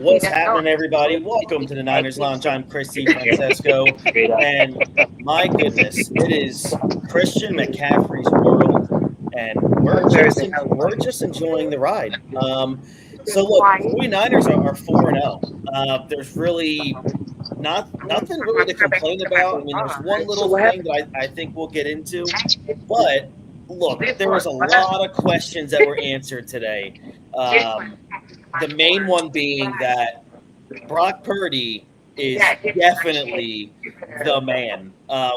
What's happening, everybody? Welcome to the Niners Lounge. I'm Christy Francesco, and my goodness, it is Christian McCaffrey's world, and we're just enjoying the ride. So look, the 49ers are 4-0. There's really nothing really to complain about. I mean, there's one little thing that I think we'll get into, but look, there was a lot of questions that were answered today. The main one being that Brock Purdy is definitely the man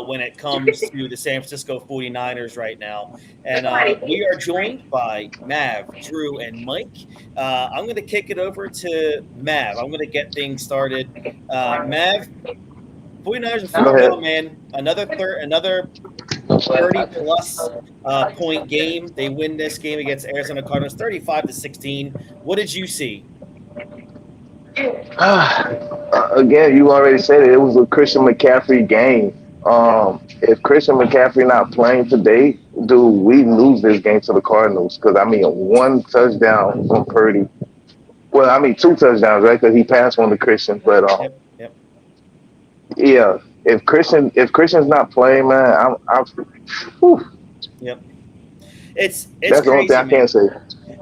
when it comes to the San Francisco 49ers right now. And we are joined by Mav, Drew, and Mike. I'm going to kick it over to Mav. I'm going to get things started. Mav, 49ers are 4-0, man. Another 30-plus point game. They win this game against Arizona Cardinals 35-16. What did you see? Again, you already said it. It was a Christian McCaffrey game. If Christian McCaffrey not playing today, dude, we lose this game to the Cardinals. Because, I mean, one touchdown from Purdy. Well, I mean, two touchdowns, right? Because he passed one to Christian. But, Yep. yeah, if Christian's not playing, man, whew. Yep. It's That's the only thing I can say.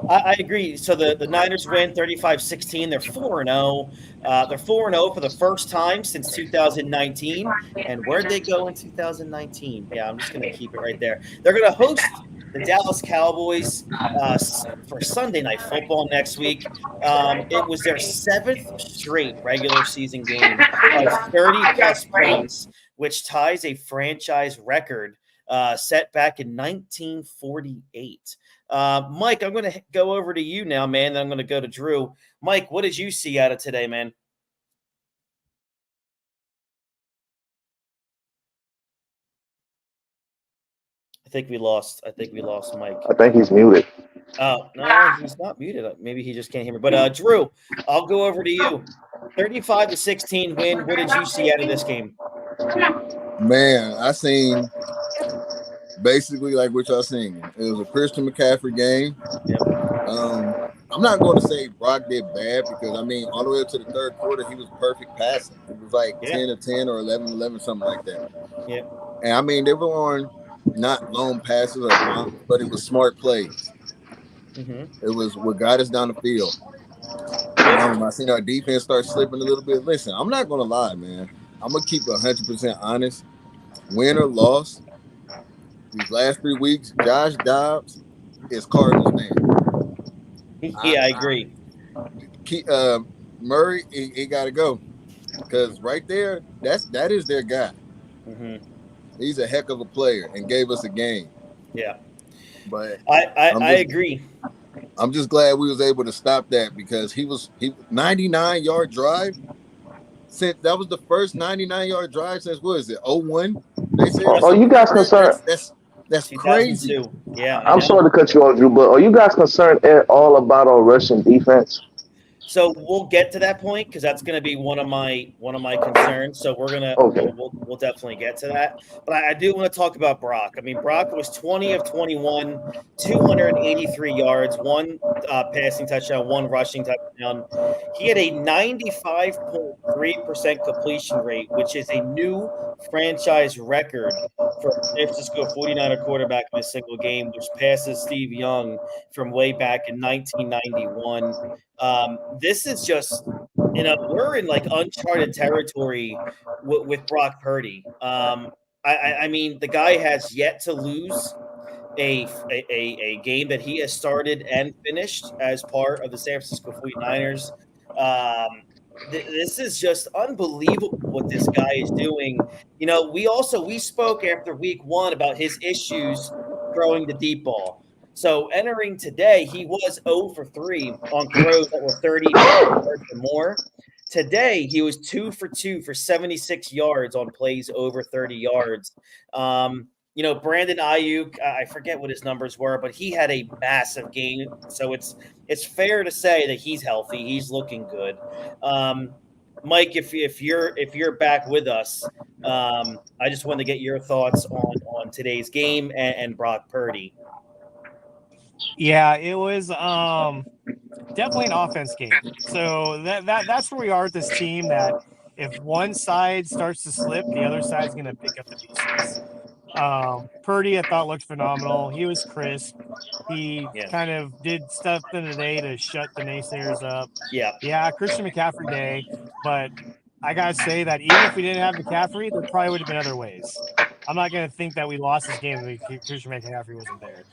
I agree. So the Niners win 35-16. They're 4-0. They're 4-0 for the first time since 2019. And where'd they go in 2019? Yeah, I'm just going to keep it right there. They're going to host the Dallas Cowboys for Sunday Night Football next week. It was their seventh straight regular season game of 30-plus points, which ties a franchise record set back in 1948. Mike, I'm going to go over to you now, man. Then I'm going to go to Drew. Mike, what did you see out of today, man? I think we lost Mike. I think he's muted. Oh, no, he's not muted. Maybe he just can't hear me. But Drew, I'll go over to you. 35-16 win. What did you see out of this game? Man, I seen basically like what y'all seen. It was a Christian McCaffrey game. Yep. I'm not going to say Brock did bad because, I mean, all the way up to the third quarter, he was perfect passing. It was like 10-10 or 11-11, something like that. Yeah. And, I mean, they were on not long passes or long, but it was smart plays. Mm-hmm. It was what got us down the field. I seen our defense start slipping a little bit. Listen, I'm not going to lie, man. I'm going to keep it 100% honest. Win or loss, these last 3 weeks, Josh Dobbs is Cardinals man. Yeah, I agree. Murray, he got to go because right there, that is their guy. Mm-hmm. He's a heck of a player and gave us a game. Yeah, but I agree. I'm just glad we was able to stop that because he 99-yard drive. Since that was the first 99-yard drive since what is it 01? They said. Oh, you guys concerned? That's crazy. Yeah, I'm sorry to cut you off, Drew, but are you guys concerned at all about our Russian defense? So we'll get to that point because that's going to be one of my concerns. So we'll definitely get to that. But I do want to talk about Brock. I mean, Brock was 20 of 21, 283 yards, one passing touchdown, one rushing touchdown. He had a 95.3% completion rate, which is a new franchise record for San Francisco 49er quarterback in a single game, which passes Steve Young from way back in 1991. This is just, we're in like uncharted territory with Brock Purdy. I mean, the guy has yet to lose a game that he has started and finished as part of the San Francisco 49ers. This is just unbelievable what this guy is doing. We spoke after week one about his issues throwing the deep ball. So entering today, he was 0 for 3 on throws that were 30 yards or more. Today, he was 2 for 2 for 76 yards on plays over 30 yards. Brandon Ayuk, I forget what his numbers were, but he had a massive game. So it's fair to say that he's healthy. He's looking good. Mike, if you're back with us, I just wanted to get your thoughts on today's game and Brock Purdy. Yeah, it was definitely an offense game. So that's where we are with this team. That if one side starts to slip, the other side's going to pick up the pieces. Purdy, I thought looked phenomenal. He was crisp. He kind of did stuff in the day to shut the naysayers up. Yeah, Christian McCaffrey day, but I gotta say that even if we didn't have McCaffrey, there probably would have been other ways. I'm not gonna think that we lost this game if Christian McCaffrey wasn't there.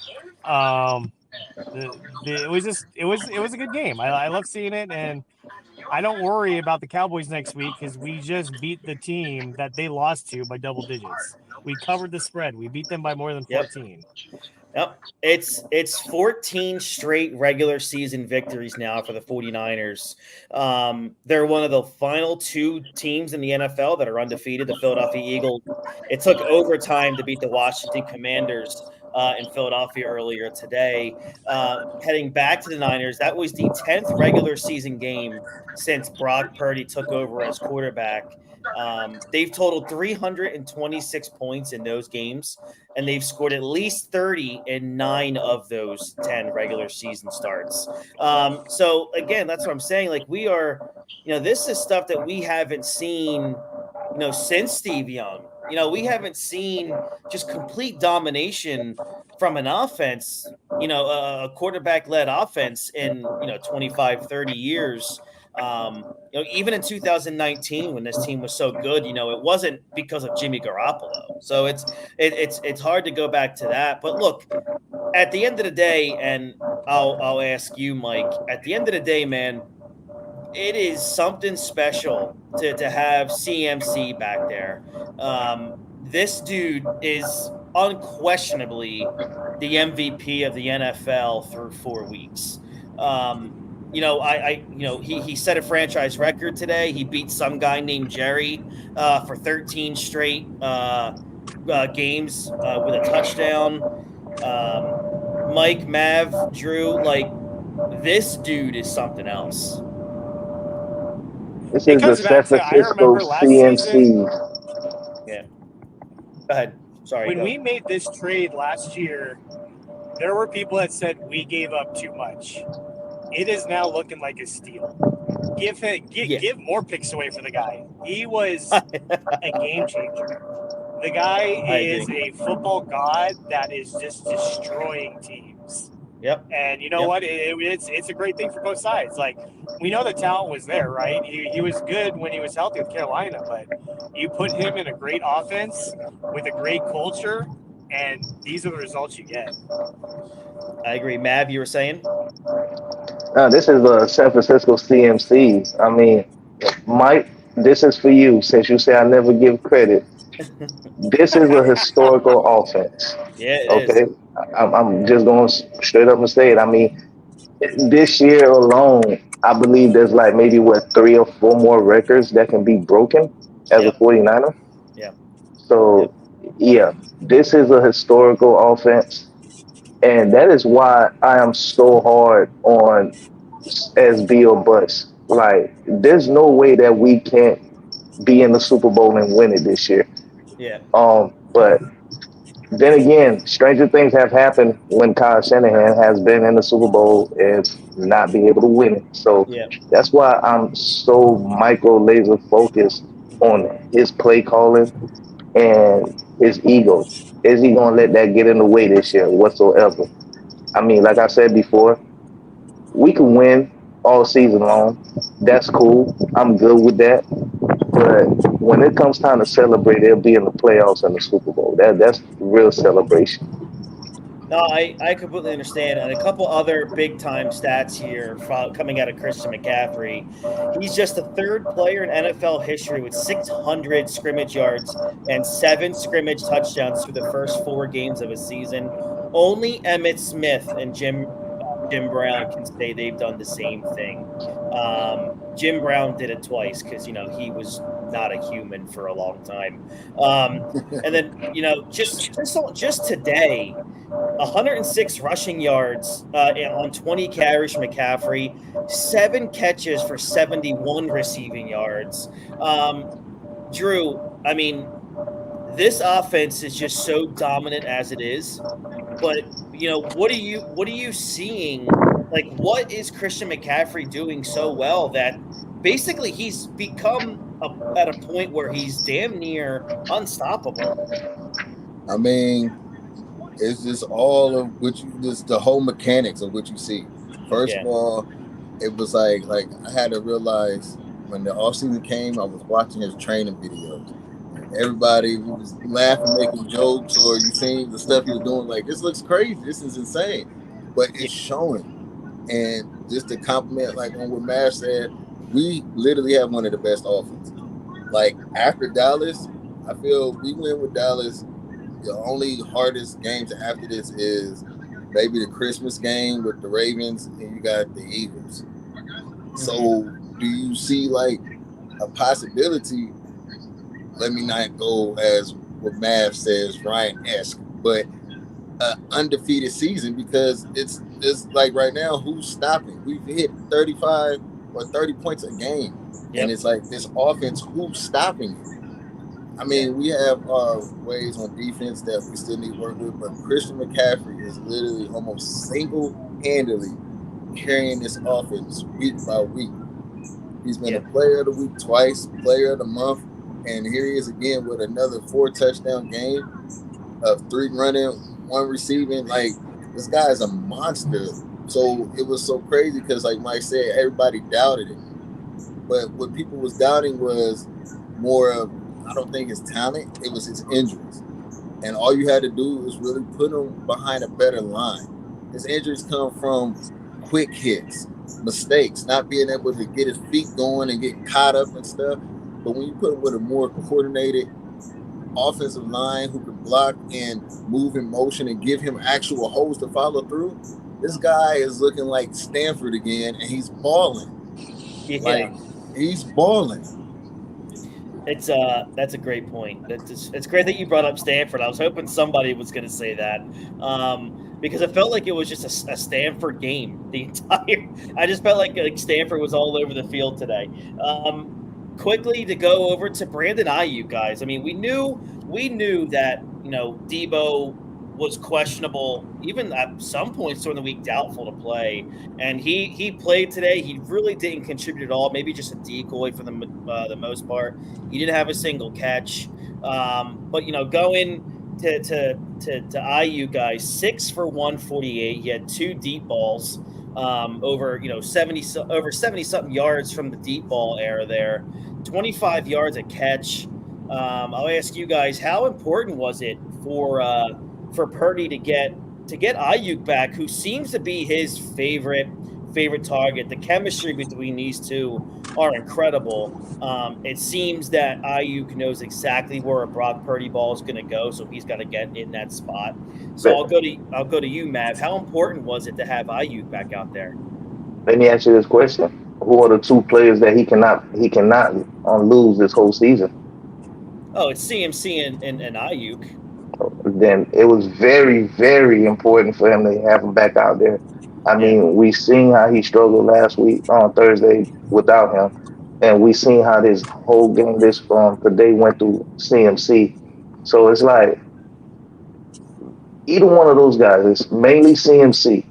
It was just it was a good game. I love seeing it, and I don't worry about the Cowboys next week because we just beat the team that they lost to by double digits. We covered the spread. We beat them by more than 14. Yep. It's 14 straight regular season victories now for the 49ers. They're one of the final two teams in the NFL that are undefeated, the Philadelphia Eagles. It took overtime to beat the Washington Commanders in Philadelphia earlier today. Heading back to the Niners, that was the 10th regular season game since Brock Purdy took over as quarterback. They've totaled 326 points in those games, and they've scored at least 30 in 9 of those 10 regular season starts. So again, that's what I'm saying. Like, we are, this is stuff that we haven't seen, since Steve Young. We haven't seen just complete domination from an offense, a quarterback-led offense in, 25, 30 years. Even in 2019 when this team was so good, it wasn't because of Jimmy Garoppolo. So it's hard to go back to that. But look, at the end of the day, and I'll ask you, Mike, at the end of the day, man, it is something special to have CMC back there. This dude is unquestionably the MVP of the NFL through 4 weeks. He set a franchise record today. He beat some guy named Jerry for 13 straight games with a touchdown. Mike, Mav, Drew, like, this dude is something else. This is the San Francisco CMC. Yeah. Go ahead. Sorry. When we made this trade last year, there were people that said we gave up too much. It is now looking like a steal. Give more picks away for the guy. He was a game changer. The guy is a football god that is just destroying teams. Yep. And you know what? It's a great thing for both sides. Like, we know the talent was there, right? He was good when he was healthy with Carolina, but you put him in a great offense with a great culture, and these are the results you get. I agree. Mav, you were saying? This is the San Francisco CMC. I mean, Mike, this is for you since you say I never give credit. This is a historical offense. Yeah, okay. I'm just going straight up and say it. I mean, this year alone, I believe there's like maybe 3 or 4 more records that can be broken as a 49er. Yeah. So, this is a historical offense. And that is why I am so hard on SB or bust. Like, there's no way that we can't be in the Super Bowl and win it this year. Yeah. But then again, stranger things have happened when Kyle Shanahan has been in the Super Bowl and not be able to win it. So that's why I'm so laser focused on his play calling and his ego. Is he going to let that get in the way this year whatsoever? I mean, like I said before, we can win all season long. That's cool. I'm good with that. But when it comes time to celebrate, they'll be in the playoffs and the Super Bowl. That's real celebration. No, I completely understand. And a couple other big-time stats here coming out of Christian McCaffrey. He's just the 3rd player in NFL history with 600 scrimmage yards and 7 scrimmage touchdowns through the first 4 games of a season. Only Emmitt Smith and Jim Brown can say they've done the same thing. Jim Brown did it twice because, he was not a human for a long time. And then, just today, 106 rushing yards on 20 carries from McCaffrey, 7 catches for 71 receiving yards. Drew, I mean, this offense is just so dominant as it is. But, what are you seeing? Like, what is Christian McCaffrey doing so well that basically he's become at a point where he's damn near unstoppable? I mean, it's just all of just the whole mechanics of what you see. First of Yeah. all, it was like I had to realize when the offseason came, I was watching his training videos. Everybody was laughing, making jokes, or you seen the stuff he was doing. Like, this looks crazy. This is insane, but Yeah. it's showing. And just to compliment, like on what Mash said, we literally have one of the best offenses. Like after Dallas, I feel we win with Dallas. The only hardest games after this is maybe the Christmas game with the Ravens, and you got the Eagles. So, do you see like a possibility? Let me not go as what Mav says, Ryan-esque, but undefeated season, because it's like right now, who's stopping? We've hit 35 or 30 points a game, and it's like this offense, who's stopping it? I mean, we have ways on defense that we still need to work with, but Christian McCaffrey is literally almost single-handedly carrying this offense week by week. He's been a player of the week twice, player of the month, and here he is again with another 4-touchdown game of 3 running, 1 receiving. Like, this guy is a monster. So it was so crazy because, like Mike said, everybody doubted it. But what people was doubting was more of, I don't think his talent, it was his injuries. And all you had to do was really put him behind a better line. His injuries come from quick hits, mistakes, not being able to get his feet going and get caught up and stuff. But when you put him with a more coordinated offensive line who can block and move in motion and give him actual holes to follow through, this guy is looking like Stanford again, and he's balling. Yeah. Like, he's balling. That's a great point. It's great that you brought up Stanford. I was hoping somebody was going to say that, because it felt like it was just a Stanford game the entire. I just felt like Stanford was all over the field today. Quickly to go over to Brandon Ayuk, guys. I mean, we knew that Debo was questionable, even at some points during the week, doubtful to play, and he played today. He really didn't contribute at all. Maybe just a decoy for the most part. He didn't have a single catch, but going to Ayuk, guys, 6 for 148. He had 2 deep balls, over 70 something yards from the deep ball era there, 25 yards a catch. I'll ask you guys, how important was it for Purdy to get Ayuk back, who seems to be his favorite target? The chemistry between these two are incredible. It seems that Ayuk knows exactly where a Brock Purdy ball is going to go, so he's got to get in that spot. So I'll go to you, Mav. How important was it to have Ayuk back out there? Let me ask you this question: who are the 2 players that he cannot lose this whole season? Oh, it's CMC and Ayuk. Then it was very, very important for him to have him back out there. I mean, we seen how he struggled last week on Thursday without him, and we seen how this whole game today went through CMC. So it's like either one of those guys, it's mainly CMC.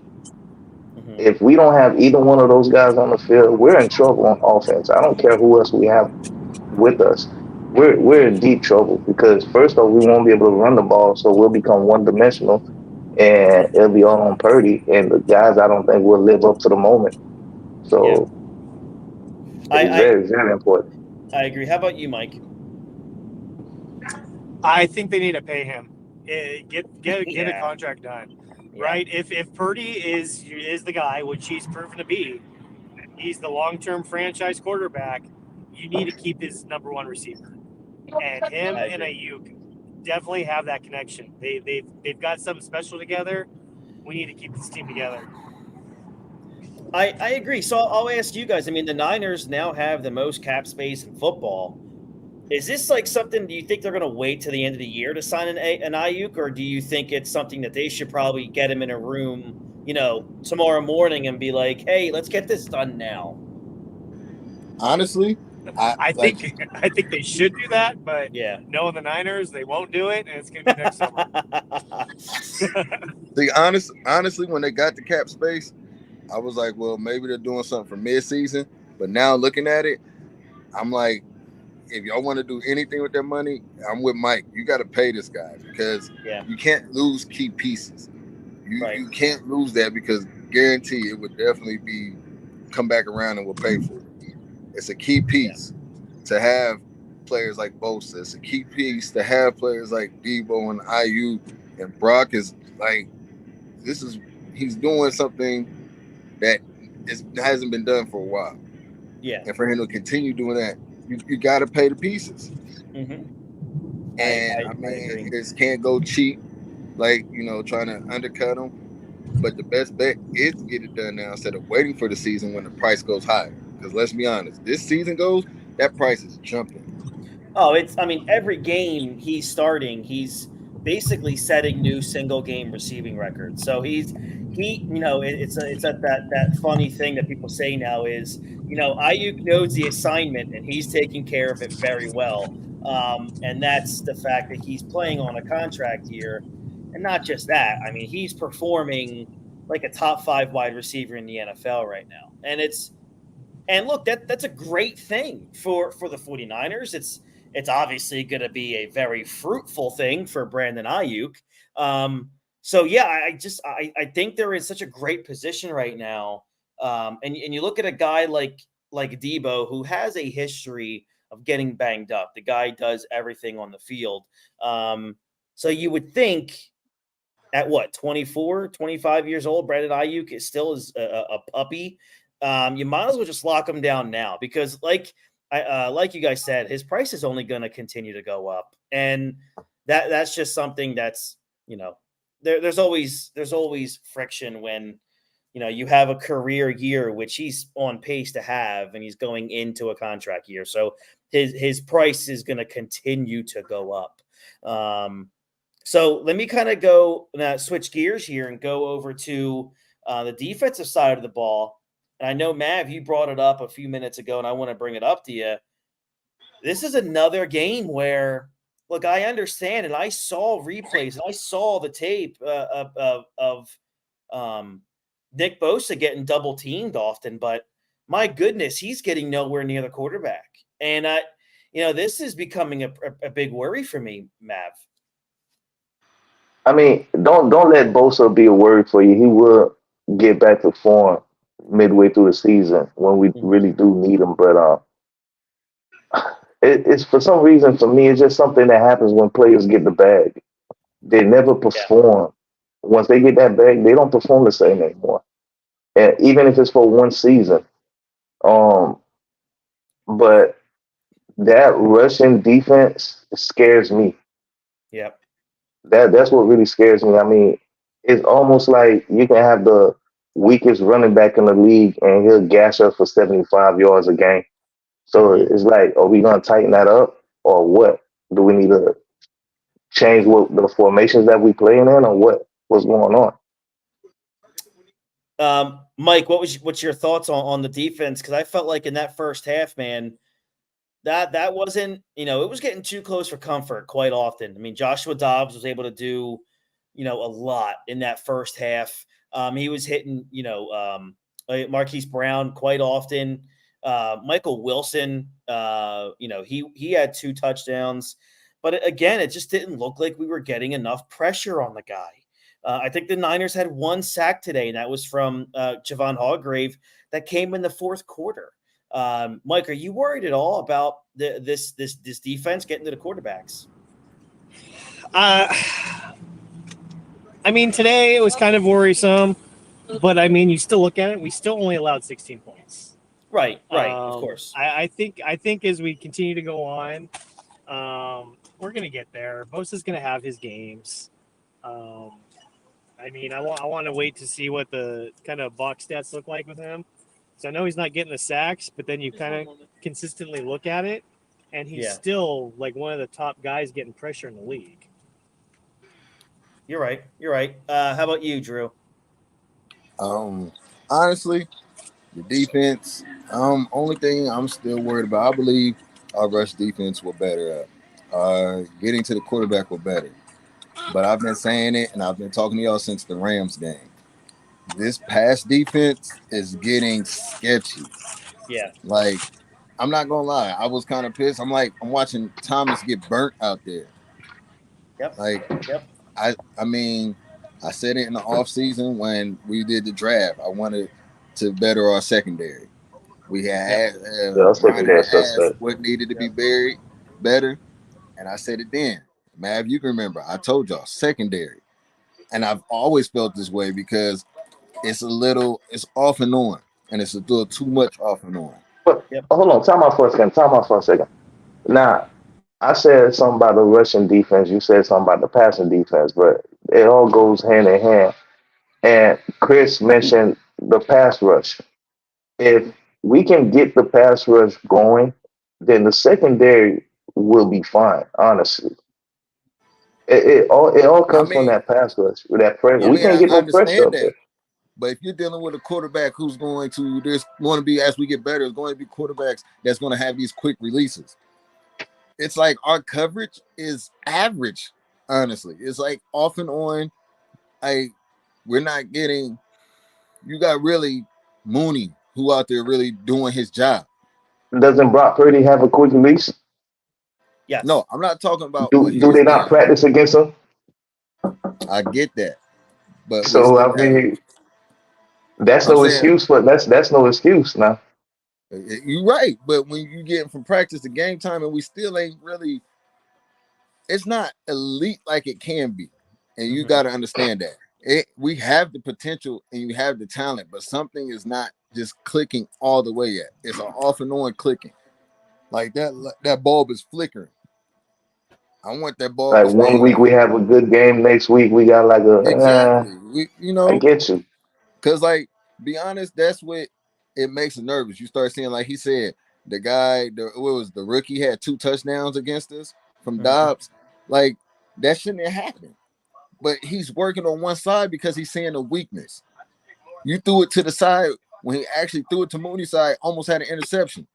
Mm-hmm. If we don't have either one of those guys on the field, we're in trouble on offense. I don't care who else we have with us. We're in deep trouble because first off, we won't be able to run the ball, so we'll become one-dimensional, and it'll be all on Purdy. And the guys, I don't think will live up to the moment. So it's very, very important. I agree. How about you, Mike? I think they need to pay him. Get a contract done, right? If Purdy is the guy, which he's proven to be, he's the long-term franchise quarterback. You need to keep his number 1 receiver, and him and Ayuk definitely have that connection. They've got something special together. We need to keep this team together. I agree. So I'll ask you guys. I mean, the Niners now have the most cap space in football. Is this like something? Do you think they're going to wait to the end of the year to sign an Ayuk, or do you think it's something that they should probably get him in a room, tomorrow morning and be like, "Hey, let's get this done now"? Honestly, I think they should do that, but Yeah. knowing the Niners, they won't do it, and it's going to be next summer. See, honestly, when they got the cap space, I was like, well, maybe they're doing something for mid-season. But now looking at it, I'm like, if y'all want to do anything with that money, I'm with Mike. You got to pay this guy because you can't lose key pieces. You can't lose that because guarantee it would definitely be come back around and we'll pay for it. It's a key piece to have players like Bosa. It's a key piece to have players like Debo and IU, and Brock is like he's doing something that hasn't been done for a while. Yeah. And for him to continue doing that, you got to pay the pieces. Mm-hmm. And I mean, it can't go cheap, like trying to undercut them. But the best bet is to get it done now instead of waiting for the season when the price goes higher. Because let's be honest, this season goes, that price is jumping. Oh, every game he's starting, he's basically setting new single game receiving records. So it's that funny thing that people say now is, Ayuk knows the assignment and he's taking care of it very well. And that's the fact that he's playing on a contract year. And not just that, he's performing like a top 5 wide receiver in the NFL right now. And look, that's a great thing for the 49ers. It's obviously going to be a very fruitful thing for Brandon Ayuk. So yeah, I think they're in such a great position right now. And you look at a guy like Debo, who has a history of getting banged up. The guy does everything on the field. So you would think at 24, 25 years old, Brandon Ayuk is still a puppy. You might as well just lock him down now because, like you guys said, his price is only going to continue to go up, and that's just something that's there's always friction when you have a career year, which he's on pace to have, and he's going into a contract year, so his price is going to continue to go up. So let me kind of go switch gears here and go over to the defensive side of the ball. And I know, Mav, you brought it up a few minutes ago, and I want to bring it up to you. This is another game where, look, I understand, and I saw replays, and I saw the tape of Nick Bosa getting double teamed often, but my goodness, he's getting nowhere near the quarterback. And this is becoming a big worry for me, Mav. Don't let Bosa be a worry for you. He will get back to form midway through the season when we really do need him. But it's for some reason for me, it's just something that happens when players get the bag. They never perform. Once they get that bag, they don't perform the same anymore. And even if it's for one season. But that Russian defense scares me. Yep. That's what really scares me. It's almost like you can have the weakest running back in the league and he'll gash us for 75 yards a game. So it's like, are we going to tighten that up or what? Do we need to change what the formations that we playing in or what's going on? Mike, what's your thoughts on the defense? Because I felt like in that first half, man, that wasn't, it was getting too close for comfort quite often. Joshua Dobbs was able to do, a lot in that first half. He was hitting, Marquise Brown quite often. Michael Wilson, he had 2 touchdowns. But again, it just didn't look like we were getting enough pressure on the guy. I think the Niners had 1 sack today, and that was from Javon Hargrave that came in the fourth quarter. Mike, are you worried at all about this defense getting to the quarterbacks? Today it was kind of worrisome, but you still look at it, we still only allowed 16 points. Right, of course. I think as we continue to go on, we're going to get there. Bosa's going to have his games. I want to wait to see what the kind of box stats look like with him. So I know he's not getting the sacks, but then you kind of consistently look at it, and he's still like one of the top guys getting pressure in the league. You're right. How about you, Drew? Honestly, The defense, only thing I'm still worried about, I believe our rush defense will better up. Getting to the quarterback will better. But I've been saying it, and I've been talking to y'all since the Rams game. This pass defense is getting sketchy. Yeah. Like, I'm not gonna lie, I was kind of pissed. I'm watching Thomas get burnt out there. Yep. Like, Yep. I mean, I said it in the off season when we did the draft. I wanted to better our secondary. We Yep. had Yeah, our Ron secondary had is asked suspect. what needed to be Yep. buried better, and I said it then. Mav, you can remember I told y'all secondary, and I've always felt this way because it's off and on, and it's a little too much off and on. But Yep. hold on, time out for a second. Time out for a second. Now, I said something about the rushing defense. You said something about the passing defense, but it all goes hand in hand. And Chris mentioned the pass rush. If we can get the pass rush going, then the secondary will be fine. Honestly, it all I comes from mean, that pass rush. With that pressure, I we mean, can't get I no pressure understand up there. that, but if you're dealing with a quarterback who's going to be as we get better, it's going to be quarterbacks that's going to have these quick releases. It's like our coverage is average. Honestly, it's like off and on. I we're not getting. You got really Mooney who out there really doing his job. Doesn't Brock Purdy have a quick release? Yes. No, I'm not talking about Do with do his they not game. practice against him? I get that, but we So still I have. mean, that's I'm no saying excuse. But that's no excuse now. you're right, but when you get from practice to game time, and we still ain't really, it's not elite like it can be, and you Mm-hmm. got to understand that we have the potential and you have the talent, but something is not just clicking all the way yet. It's an off and on clicking, like that bulb is flickering. I want that bulb Like to one stay week we on. have a good game, next week we got like Exactly, I get you. because like be honest, that's what it makes it nervous. You start seeing, like he said, the guy, what was the rookie had 2 touchdowns against us from Mm-hmm. Dobbs. Like that shouldn't have happened. But he's working on one side because he's seeing a weakness. You threw it to the side when he actually threw it to Mooney's side, almost had an interception.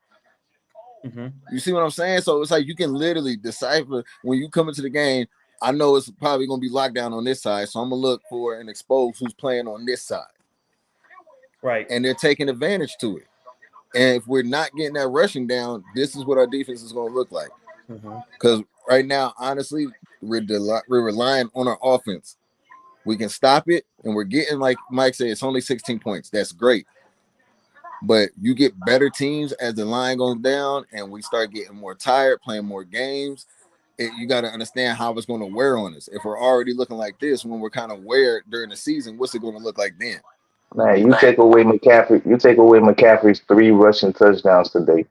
Mm-hmm. You see what I'm saying? So it's like you can literally decipher when you come into the game. I know it's probably going to be locked down on this side, so I'm going to look for and expose who's playing on this side. Right. And they're taking advantage to it. And if we're not getting that rushing down, this is what our defense is going to look like. Mm-hmm. Because right now, honestly, we're relying on our offense. We can stop it, and we're getting, like Mike said, it's only 16 points. That's great. But you get better teams as the line goes down, and we start getting more tired, playing more games. You got to understand how it's going to wear on us. If we're already looking like this when we're kind of wear during the season, what's it going to look like then? Man, you take away McCaffrey. You take away McCaffrey's 3 rushing touchdowns today.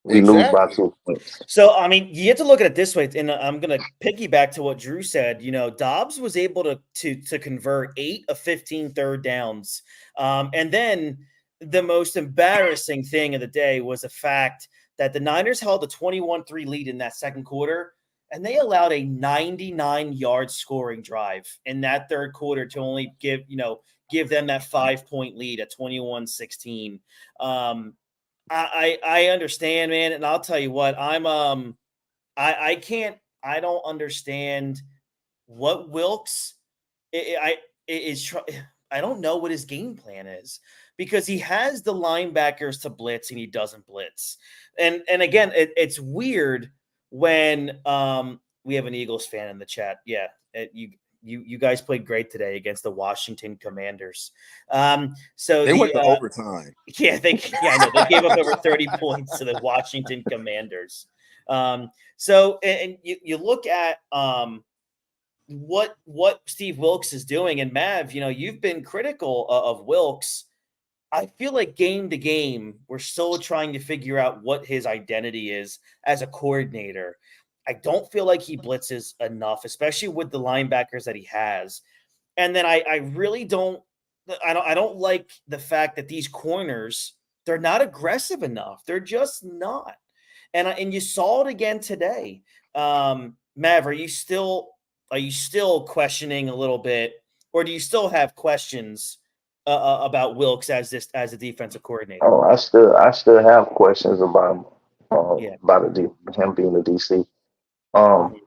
We lose by Exactly. 2 points. So, I mean, you have to look at it this way, and I'm going to piggyback to what Drew said. You know, Dobbs was able to convert 8 of 15 third downs, and then the most embarrassing thing of the day was the fact that the Niners held a 21-3 lead in that second quarter, and they allowed a 99-yard scoring drive in that third quarter to only give them that 5-point lead at 21-16. I understand, man, and I'll tell you what, I can't I don't understand what Wilkes is. I don't know what his game plan is because he has the linebackers to blitz and he doesn't blitz. And again, it's weird when we have an Eagles fan in the chat. Yeah, you guys played great today against the Washington Commanders. So They went the to overtime. I know they gave up over 30 points to the Washington Commanders. So and you look at what Steve Wilkes is doing, and Mav, you've been critical of Wilkes. I feel like game to game, we're still trying to figure out what his identity is as a coordinator. I don't feel like he blitzes enough, especially with the linebackers that he has. And then I really don't like the fact that these corners, they're not aggressive enough. They're just not. And you saw it again today. Mav, are you still questioning a little bit, or do you still have questions about Wilks as a defensive coordinator? Oh, I still have questions about Yeah. him being the DC. Um, Mhm.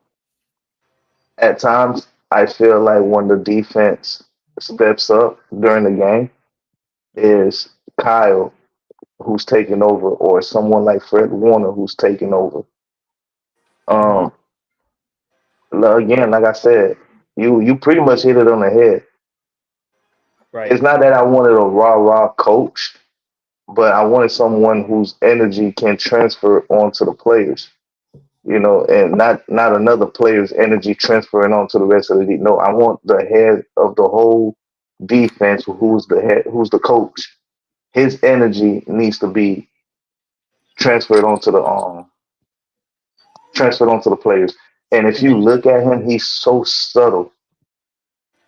at times, I feel like when the defense steps up during the game, Mhm. is Kyle who's taking over, or someone like Fred Warner who's taking over. Mhm. Um, again, like I said, you pretty much hit it on the head. Right. It's not that I wanted a rah coach, but I wanted someone whose energy can transfer onto the players. And not another player's energy transferring onto the rest of the team. No, I want the head of the whole defense, who's the coach. His energy needs to be transferred onto the players. And if you Mhm. look at him, he's so subtle.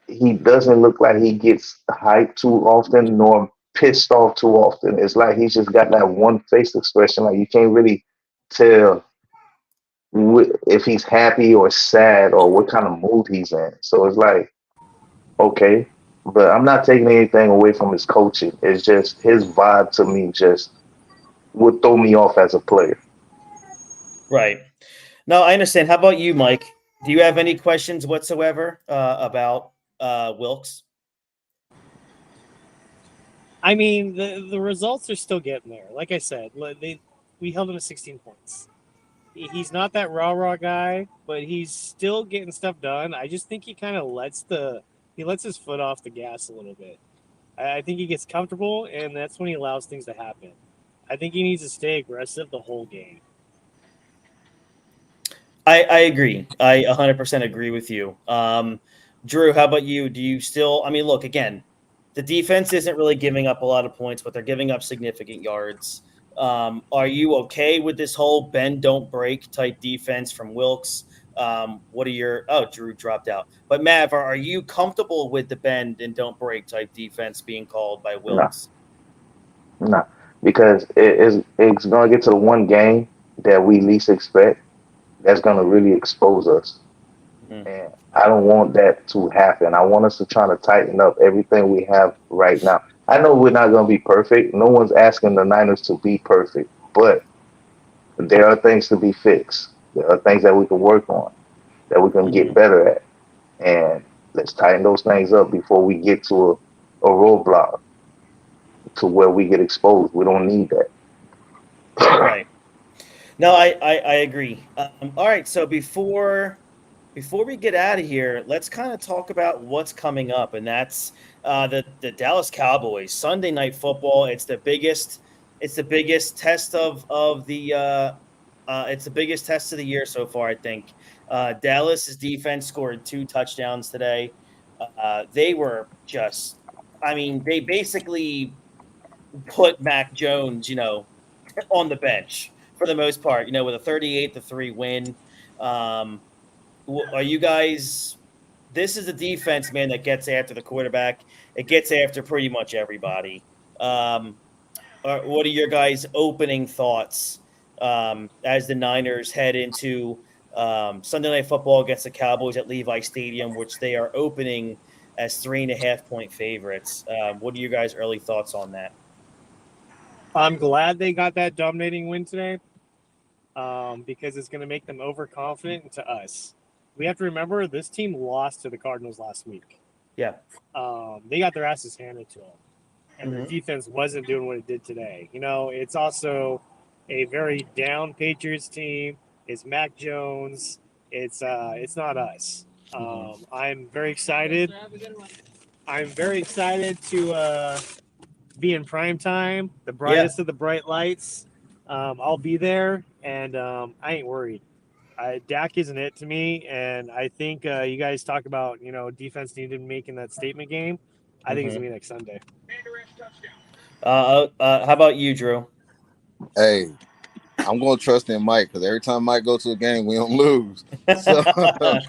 He doesn't look like he gets hyped too often, nor pissed off too often. It's like he's just got that one face expression. Like you can't really tell if he's happy or sad or what kind of mood he's in. So it's like, okay, but I'm not taking anything away from his coaching. It's just his vibe to me just would throw me off as a player. Right. No, I understand. How about you, Mike? Do you have any questions whatsoever about Wilks? I mean, the results are still getting there. Like I said, we held him to 16 points. He's not that rah guy, but he's still getting stuff done. I just think he kind of lets his foot off the gas a little bit. I think he gets comfortable, and that's when he allows things to happen. I think he needs to stay aggressive the whole game. I agree. I 100% agree with you. Drew, how about you? Do you still? I mean, look again. The defense isn't really giving up a lot of points, but they're giving up significant yards. Are you okay with this whole bend don't break type defense from Wilks? What are your? Oh, Drew dropped out. But Mav, are you comfortable with the bend and don't break type defense being called by Nah, Wilks? nah, because it's gonna get to the one game that we least expect that's gonna really expose us. Mhm. And I don't want that to happen. I want us to try to tighten up everything we have right now. I know we're not going to be perfect. No one's asking the Niners to be perfect, but there are things to be fixed. There are things that we can work on, that we can get Mhm. better at. And let's tighten those things up before we get to a roadblock to where we get exposed. We don't need that. Right. No, I agree. All right, so before we get out of here, let's kind of talk about what's coming up, and that's the Dallas Cowboys Sunday Night Football. It's the biggest test of the it's the biggest test of the year so far. I think Dallas's defense scored 2 touchdowns today. They were just, I mean, they basically put Mac Jones, on the bench for the most part, with a 38-3 win. Um, are you guys? This is a defense, man, that gets after the quarterback. It gets after pretty much everybody. Um, what are your guys' opening thoughts as the Niners head into Sunday Night Football against the Cowboys at Levi Stadium, which they are opening as 3.5-point favorites? What are your guys' early thoughts on that? I'm glad they got that dominating win today, because it's going to make them overconfident to us. We have to remember this team lost to the Cardinals last week. Yeah. They got their asses handed to them, and their Mm-hmm. defense wasn't doing what it did today. It's also a very down Patriots team. It's Mac Jones. It's not us. Mm-hmm. I'm very excited. I'm very excited to be in prime time, the Yeah. brightest of the bright lights. I'll be there, and I ain't worried. Dak isn't it to me, and I think you guys talk about defense needed to make in that statement game. I think it's Mm-hmm. gonna be next Sunday. How about you, Drew? Hey, I'm gonna trust in Mike because every time Mike goes to a game, we don't lose. So, so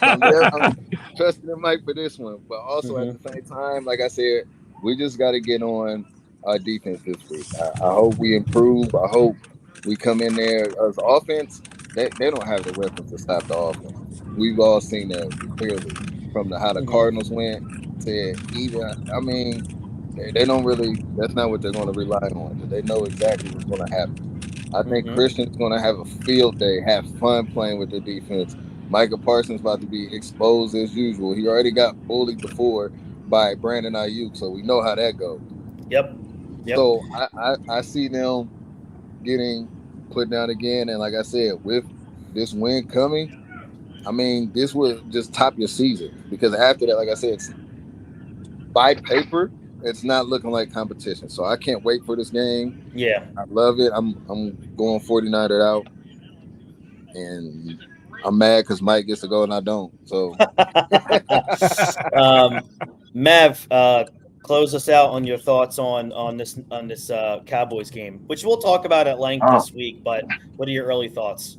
I'm trusting in Mike for this one. But also at Mm-hmm. the same time, like I said, we just got to get on our defense this week. I hope we improve. I hope we come in there as offense. They don't have the weapons to stop the offense. We've all seen that clearly from how the Mm-hmm. Cardinals went to even. I mean, They don't really. That's not what they're going to rely on because they know exactly what's going to happen. I think Mm-hmm. Christian's going to have a field day, have fun playing with their defense. Micah Parsons about to be exposed as usual. He already got bullied before by Brandon Ayuk, so we know how that goes. Yep. Yep. So I see them getting put down again, and like I said, with this win coming, I mean this will just top your season because after that, like I said, it's, by paper, it's not looking like competition. So I can't wait for this game. Yeah. I love it. I'm going 49er out, and I'm mad because Mike gets to go and I don't. So um, Mav, close us out on your thoughts on this Cowboys game, which we'll talk about at length Um, this week. But what are your early thoughts?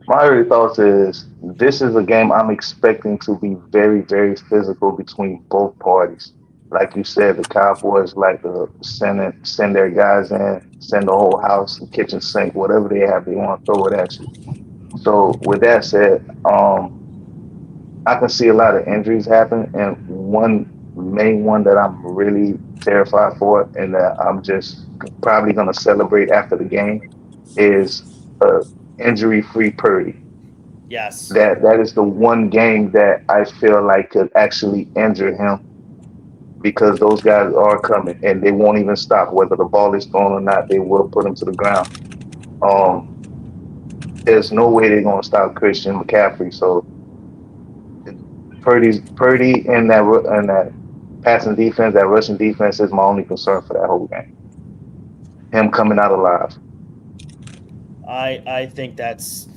my early thoughts is this is a game I'm expecting to be very, very physical between both parties. Like you said, the Cowboys like to send their guys in, send the whole house, the kitchen sink, whatever they have, they want to throw it at you. So with that said, I can see a lot of injuries happen, and one main one that I'm really terrified for, and that I'm just probably going to celebrate after the game is injury-free Purdy. Yes. That is the one game that I feel like could actually injure him because those guys are coming and they won't even stop whether the ball is thrown or not. They will put him to the ground. Um, there's no way they're going to stop Christian McCaffrey. So Purdy and that passing defense, that rushing defense is my only concern for that whole game. Him coming out alive. I think that's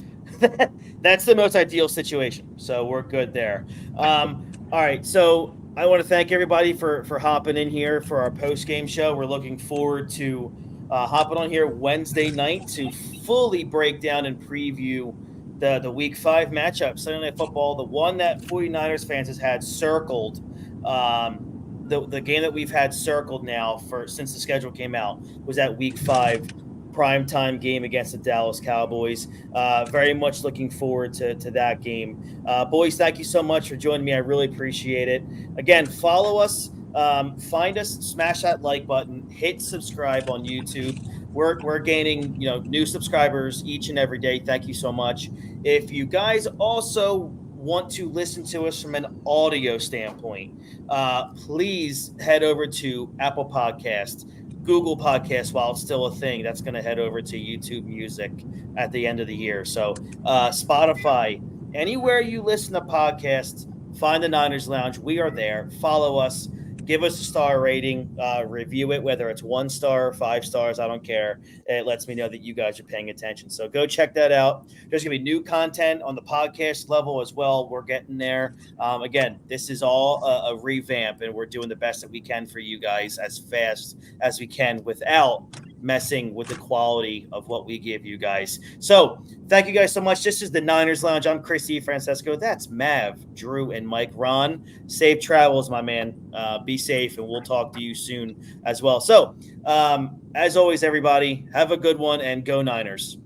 that's the most ideal situation. So we're good there. All right. So I want to thank everybody for hopping in here for our post game show. We're looking forward to hopping on here Wednesday night to fully break down and preview the week 5 matchup, Sunday Night Football, the one that 49ers fans has had circled. The game that we've had circled now for since the schedule came out was that week 5 primetime game against the Dallas Cowboys. Very much looking forward to that game. Boys, thank you so much for joining me. I really appreciate it. Again, follow us, find us, smash that like button, hit subscribe on YouTube. We're gaining new subscribers each and every day. Thank you so much. If you guys also want to listen to us from an audio standpoint, please head over to Apple Podcasts, Google Podcasts while it's still a thing. That's going to head over to YouTube Music at the end of the year. So Spotify, anywhere you listen to podcasts, find the Niners Lounge. We are there. Follow us. Give us a star rating. Review it, whether it's 1 star or 5 stars. I don't care. It lets me know that you guys are paying attention. So go check that out. There's going to be new content on the podcast level as well. We're getting there. Again, this is all a revamp, and we're doing the best that we can for you guys as fast as we can without messing with the quality of what we give you guys. So thank you guys so much. This is the Niners Lounge. I'm Chris Francesco. That's Mav, Drew, and Mike. Ron, safe travels, my man. Be safe, and we'll talk to you soon as well. So as always, everybody, have a good one, and go Niners.